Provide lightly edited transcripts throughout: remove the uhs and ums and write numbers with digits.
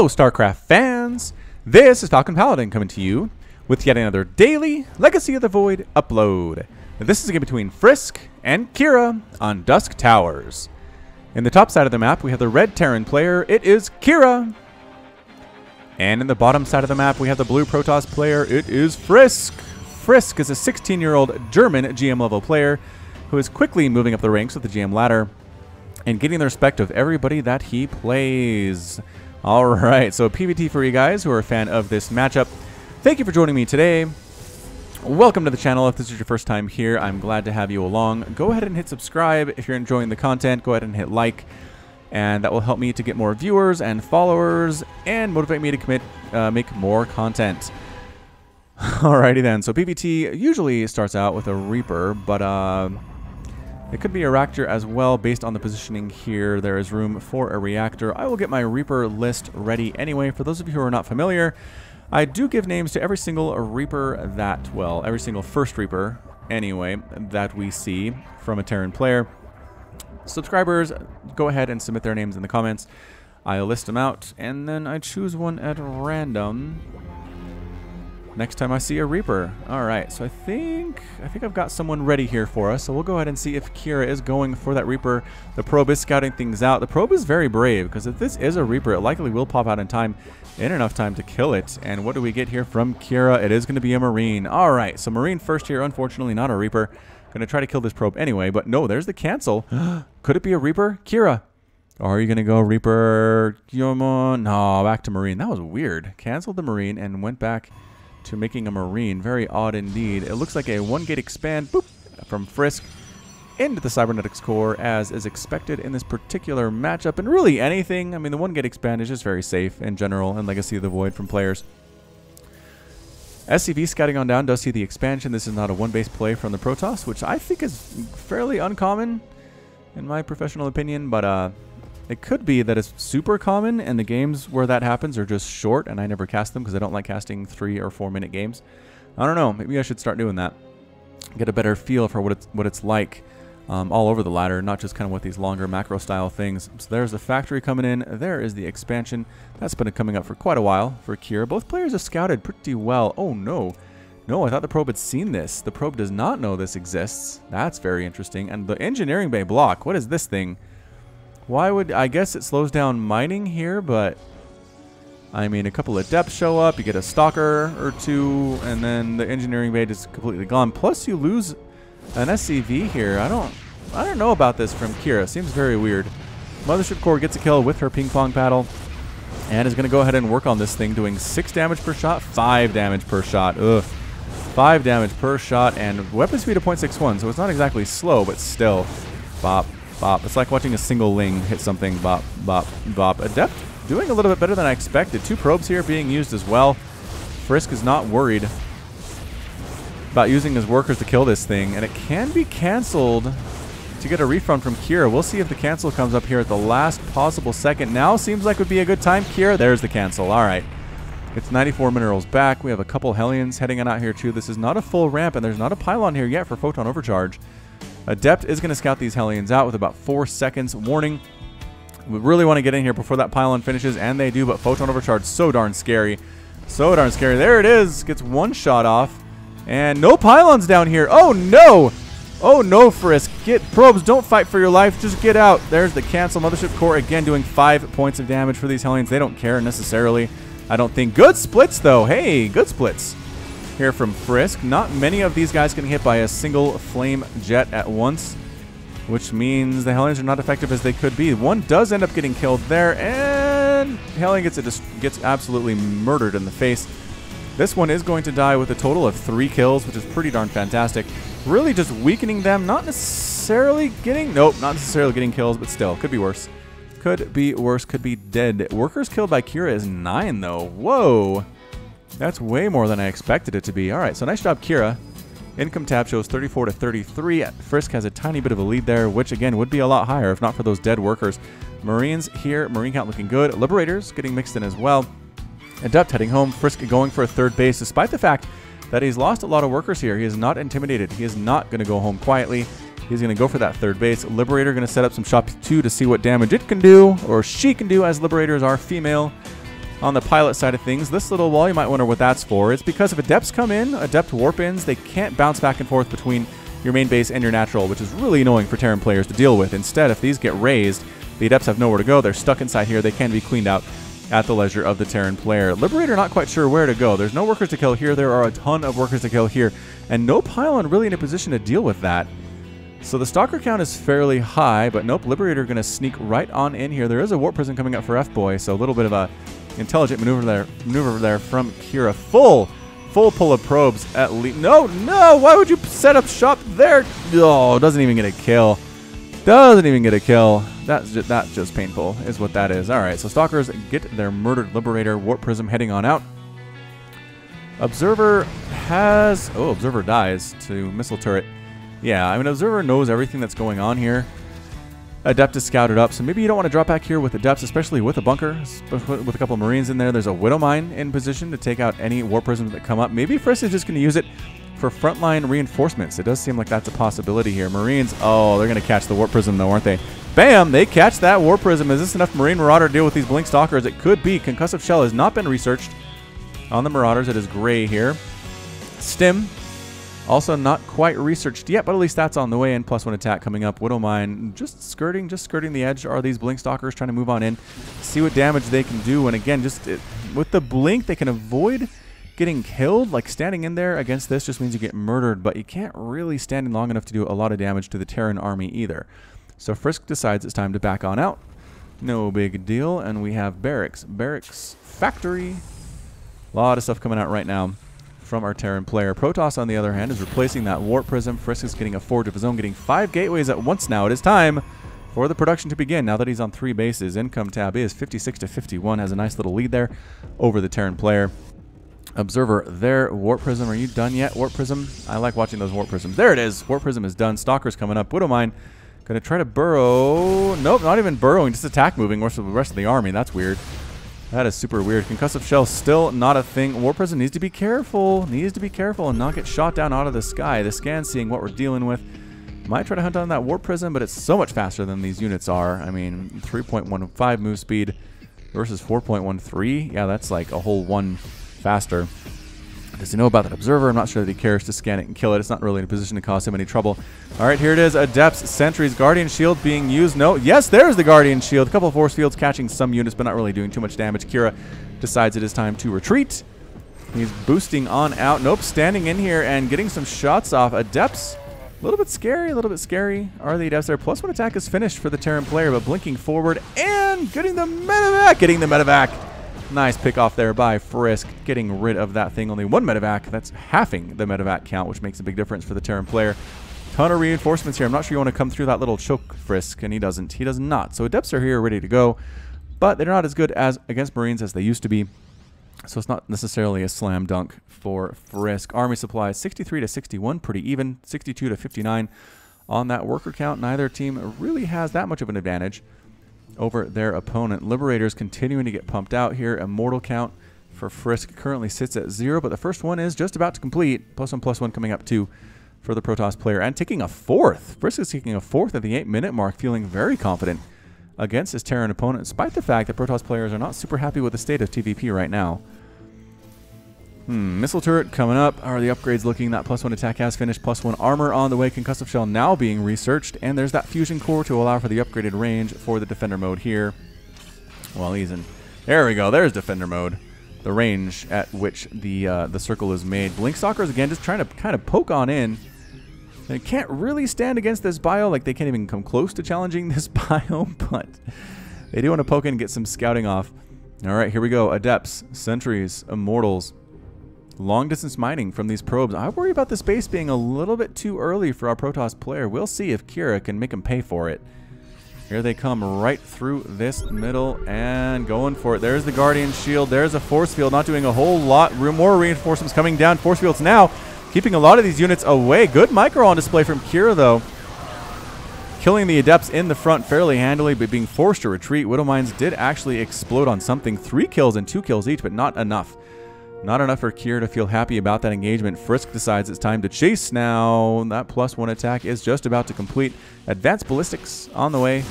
Hello, StarCraft fans! This is Falcon Paladin coming to you with yet another daily Legacy of the Void upload. Now, this is a game between Frisk and Khyira on Dusk Towers. In the top side of the map, we have the red Terran player. It is Khyira. And in the bottom side of the map, we have the blue Protoss player. It is Frisk. Frisk is a 16-year-old German GM level player who is quickly moving up the ranks with the GM ladder and getting the respect of everybody that he plays. Alright, so PvT for you guys who are a fan of this matchup. Thank you for joining me today. Welcome to the channel. If this is your first time here, I'm glad to have you along. Go ahead and hit subscribe. If you're enjoying the content, go ahead and hit like. And that will help me to get more viewers and followers and motivate me to make more content. Alrighty then, so PvT usually starts out with a Reaper, but it could be a reactor as well based on the positioning here. There is room for a reactor. I will get my Reaper list ready anyway. For those of you who are not familiar, I do give names to every single Reaper that, well, every single first Reaper anyway that we see from a Terran player. Subscribers, go ahead and submit their names in the comments. I'll list them out and then I choose one at random next time I see a Reaper. Alright, so I think I've got someone ready here for us. So we'll go ahead and see if Khyira is going for that Reaper. The probe is scouting things out. The probe is very brave because if this is a Reaper, it likely will pop out in enough time to kill it. And what do we get here from Khyira? It is going to be a Marine. Alright, so Marine first here, unfortunately not a Reaper. Going to try to kill this probe anyway, but no, there's the cancel. Could it be a Reaper? Khyira, are you going to go Reaper? Come on. No, back to Marine. That was weird. Canceled the Marine and went back to making a Marine. Very odd indeed. It looks like a 1-gate expand boop, from Frisk into the Cybernetics core as is expected in this particular matchup. And really anything, I mean the 1-gate expand is just very safe in general in Legacy of the Void from players. SCV scouting on down does see the expansion. This is not a one-base play from the Protoss, which I think is fairly uncommon in my professional opinion, but it could be that it's super common and the games where that happens are just short and I never cast them because I don't like casting 3 or 4 minute games. I don't know, maybe I should start doing that. Get a better feel for what it's like all over the ladder, not just kind of with these longer macro style things. So there's the factory coming in, there is the expansion. That's been coming up for quite a while for Khyira. Both players have scouted pretty well. Oh no. No, I thought the probe had seen this. The probe does not know this exists. That's very interesting. And the engineering bay block, what is this thing? Why would, I guess it slows down mining here, but I mean a couple of depths show up, you get a stalker or two, and then the engineering bay is completely gone. Plus you lose an SCV here. I don't know about this from Khyira. Seems very weird. Mothership core gets a kill with her ping pong paddle and is going to go ahead and work on this thing, doing 6 damage per shot, 5 damage per shot. Ugh. 5 damage per shot and weapon speed of 0.61, so it's not exactly slow, but still. Bop. Bop. It's like watching a single ling hit something. Bop, bop, bop. Adept doing a little bit better than I expected. 2 probes here being used as well. Frisk is not worried about using his workers to kill this thing, and it can be canceled to get a refund from Khyira. We'll see if the cancel comes up here at the last possible second. Now seems like would be a good time. Khyira, there's the cancel. All right. It's 94 minerals back. We have a couple Hellions heading on out here too. This is not a full ramp, and there's not a pylon here yet for photon overcharge. Adept is going to scout these Hellions out with about 4 seconds warning. We really want to get in here before that pylon finishes, and they do, but photon overcharge so darn scary. So darn scary. There it is. Gets 1 shot off. And no pylons down here. Oh no! Oh no, Frisk. Get probes. Don't fight for your life. Just get out. There's the cancel. Mothership core again doing 5 points of damage for these Hellions. They don't care necessarily. I don't think. Good splits though. Hey, good splits here from Frisk. Not many of these guys getting hit by a single flame jet at once, which means the Hellions are not effective as they could be. One does end up getting killed there, and Hellion gets absolutely murdered in the face. This one is going to die with a total of 3 kills, which is pretty darn fantastic. Really just weakening them, not necessarily getting, nope, not necessarily getting kills, but still, could be worse. Could be worse, could be dead. Workers killed by Khyira is 9 though. Whoa. That's way more than I expected it to be. All right, so nice job, Khyira. Income tab shows 34 to 33. Frisk has a tiny bit of a lead there, which again would be a lot higher if not for those dead workers. Marines here, Marine count looking good. Liberators getting mixed in as well. Adept heading home. Frisk going for a 3rd base, despite the fact that he's lost a lot of workers here. He is not intimidated. He is not going to go home quietly. He's going to go for that 3rd base. Liberator going to set up some shop 2 to see what damage it can do, or she can do, as Liberators are female. On the pilot side of things, this little wall, you might wonder what that's for. It's because if Adepts come in, Adept warp-ins, they can't bounce back and forth between your main base and your natural, which is really annoying for Terran players to deal with. Instead, if these get raised, the Adepts have nowhere to go. They're stuck inside here. They can be cleaned out at the leisure of the Terran player. Liberator not quite sure where to go. There's no workers to kill here. There are a ton of workers to kill here, and no pylon really in a position to deal with that. So the Stalker count is fairly high, but nope, Liberator going to sneak right on in here. There is a Warp Prism coming up for F-Boy, so a little bit of a intelligent maneuver there from Khyira. Full pull of probes at least. No, why would you set up shop there? Oh, doesn't even get a kill. Doesn't even get a kill. That's just painful, is what that is. All right, so Stalkers get their murdered Liberator. Warp Prism heading on out. Observer has... Oh, Observer dies to Missile Turret. Yeah, I mean, Observer knows everything that's going on here. Adept is scouted up, so maybe you don't want to drop back here with Adepts, especially with a bunker, with a couple of Marines in there. There's a Widow Mine in position to take out any Warp Prisms that come up. Maybe Frisk is just going to use it for frontline reinforcements. It does seem like that's a possibility here. Marines, oh, they're going to catch the Warp Prism though, aren't they? Bam! They catch that Warp Prism. Is this enough Marine Marauder to deal with these Blink Stalkers? It could be. Concussive Shell has not been researched on the Marauders. It is gray here. Stim, also not quite researched yet, but at least that's on the way in. +1 attack coming up. Widow Mine just skirting the edge. Are these Blink Stalkers trying to move on in, see what damage they can do? And again, with the Blink, they can avoid getting killed. Like standing in there against this just means you get murdered, but you can't really stand in long enough to do a lot of damage to the Terran army either. So Frisk decides it's time to back on out. No big deal. And we have Barracks. Barracks Factory. A lot of stuff coming out right now from our Terran player. Protoss, on the other hand, is replacing that Warp Prism. Frisk is getting a Forge of his own, getting 5 gateways at once now. It is time for the production to begin. Now that he's on 3 bases, income tab is 56 to 51. Has a nice little lead there over the Terran player. Observer there. Warp Prism, are you done yet? Warp Prism? I like watching those Warp Prisms. There it is. Warp Prism is done. Stalker's coming up. Widow Mine going to try to burrow. Nope, not even burrowing. Just attack moving. The rest of the army. That's weird. That is super weird. Concussive Shell still not a thing. Warp Prism needs to be careful. Needs to be careful and not get shot down out of the sky. The scan seeing what we're dealing with. Might try to hunt down that Warp Prism, but it's so much faster than these units are. I mean, 3.15 move speed versus 4.13. Yeah, that's like a whole 1 faster. Does he know about that Observer? I'm not sure that he cares to scan it and kill it. It's not really in a position to cause him any trouble. All right, here it is. Adepts, Sentries, Guardian Shield being used. No, yes, there's the Guardian Shield. A couple of force fields catching some units, but not really doing too much damage. Khyira decides it is time to retreat. He's boosting on out. Nope, standing in here and getting some shots off. Adepts, a little bit scary, Are the Adepts there? +1 attack is finished for the Terran player, but blinking forward and getting the medevac. Nice pick off there by Frisk, getting rid of that thing. Only 1 medevac. That's halving the medevac count, which makes a big difference for the Terran player. Ton of reinforcements here. I'm not sure you want to come through that little choke, Frisk, and he doesn't. He does not. So Adepts are here ready to go, but they're not as good as against Marines as they used to be. So it's not necessarily a slam dunk for Frisk. Army supplies 63 to 61, pretty even. 62 to 59 on that worker count. Neither team really has that much of an advantage over their opponent. Liberators continuing to get pumped out here. Immortal count for Frisk currently sits at 0, but the first one is just about to complete. +1/+1 coming up too for the Protoss player, and taking a 4th. Frisk is taking a 4th at the 8-minute mark, feeling very confident against his Terran opponent, despite the fact that Protoss players are not super happy with the state of TVP right now. Missile turret coming up. Are the upgrades looking? That +1 attack has finished. +1 armor on the way. Concussive Shell now being researched. And there's that fusion core to allow for the upgraded range for the defender mode here. Well, he's in. There we go. There's defender mode. The range at which the circle is made. Blink Stalkers, again, just trying to kind of poke on in. They can't really stand against this bio. Like, they can't even come close to challenging this bio. But they do want to poke in and get some scouting off. All right, here we go. Adepts, Sentries, Immortals. Long distance mining from these probes. I worry about this base being a little bit too early for our Protoss player. We'll see if Khyira can make him pay for it. Here they come right through this middle and going for it. There's the Guardian Shield. There's a force field. Not doing a whole lot. More reinforcements coming down. Force fields now keeping a lot of these units away. Good micro on display from Khyira though. Killing the Adepts in the front fairly handily, but being forced to retreat. Widow Mines did actually explode on something. 3 kills and 2 kills each, but not enough. Not enough for Khyira to feel happy about that engagement. Frisk decides it's time to chase now. That +1 attack is just about to complete. Advanced ballistics on the way.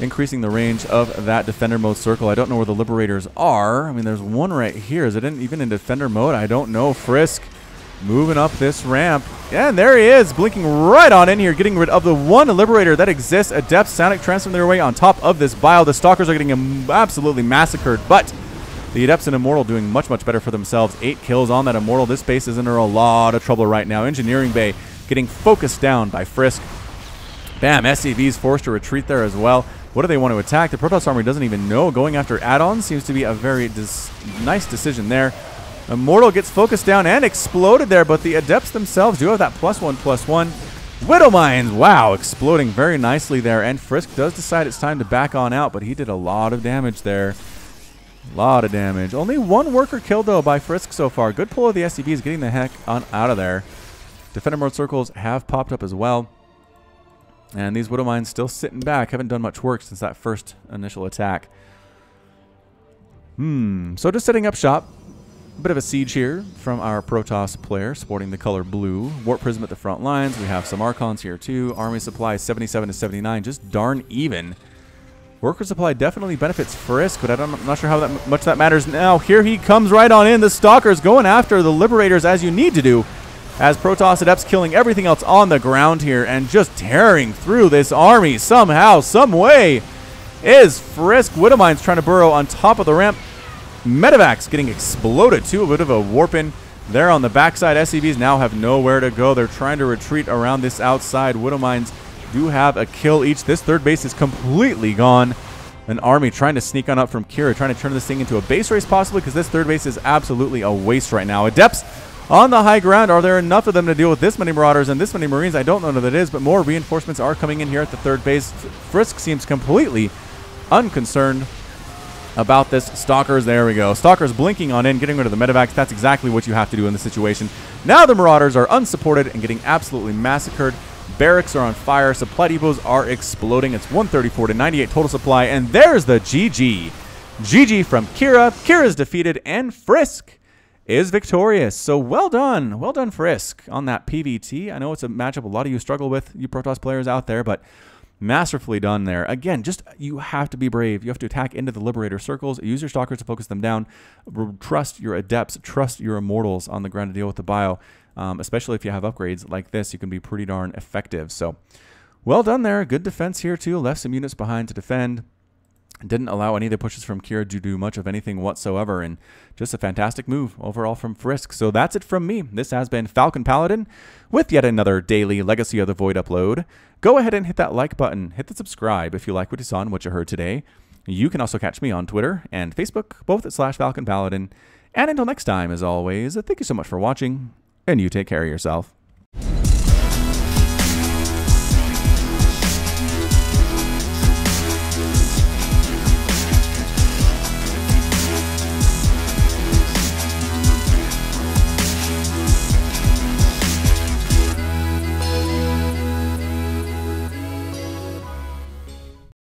increasing the range of that defender mode circle. I don't know where the liberators are. I mean, there's one right here. Is it even in defender mode? I don't know. Frisk moving up this ramp. And there he is, blinking right on in here, getting rid of the one liberator that exists. Adepts Sonic transferring their way on top of this bio. The Stalkers are getting absolutely massacred, but the Adepts and Immortal doing much, much better for themselves. 8 kills on that Immortal. This base is under a lot of trouble right now. Engineering Bay getting focused down by Frisk. Bam, SCV's forced to retreat there as well. What do they want to attack? The Protoss Army doesn't even know. Going after add-ons seems to be a very nice decision there. Immortal gets focused down and exploded there, but the Adepts themselves do have that +1/+1. Widow Mines, wow, exploding very nicely there. And Frisk does decide it's time to back on out, but he did a lot of damage there. A lot of damage. Only one worker killed, though, by Frisk so far. Good pull of the SCVs, getting the heck on out of there. Defender mode circles have popped up as well. And these Widow Mines still sitting back. Haven't done much work since that first initial attack. So just setting up shop. A bit of a siege here from our Protoss player, sporting the color blue. Warp Prism at the front lines. We have some Archons here too. Army supply 77 to 79, just darn even. Worker supply definitely benefits Frisk, but I'm not sure how much that matters now. Here he comes right on in. The Stalkers going after the Liberators as you need to do. As Protoss Adepts killing everything else on the ground here and just tearing through this army somehow, some way. Is Frisk. Widow Mines trying to burrow on top of the ramp. Medevacs getting exploded too. A bit of a warp in there on the backside. SCVs now have nowhere to go. They're trying to retreat around this outside. Widow Mines do have a kill each. This third base is completely gone. An army trying to sneak on up from Khyira, trying to turn this thing into a base race possibly, because this third base is absolutely a waste right now. Adepts on the high ground. Are there enough of them to deal with this many Marauders and this many Marines? I don't know that it is, but more reinforcements are coming in here at the third base. Frisk seems completely unconcerned about this. Stalkers, there we go. Stalkers blinking on in, getting rid of the medevacs. That's exactly what you have to do in this situation. Now the Marauders are unsupported and getting absolutely massacred. Barracks are on fire. Supply depots are exploding. It's 134 to 98 total supply. And there's the GG. GG from Khyira. Khyra's defeated and Frisk is victorious. So well done. Well done, Frisk, on that PVT. I know it's a matchup a lot of you struggle with, you Protoss players out there, but masterfully done there. Again, just you have to be brave. You have to attack into the Liberator circles. Use your Stalkers to focus them down. Trust your Adepts. Trust your Immortals on the ground to deal with the bio. Especially if you have upgrades like this, you can be pretty darn effective. So, well done there. Good defense here too. Left some units behind to defend. Didn't allow any of the pushes from Khyira to do much of anything whatsoever. And just a fantastic move overall from Frisk. So that's it from me. This has been Falcon Paladin with yet another daily Legacy of the Void upload. Go ahead and hit that like button. Hit the subscribe if you like what you saw and what you heard today. You can also catch me on Twitter and Facebook, both at /Falcon Paladin. And until next time, as always, thank you so much for watching, and you take care of yourself.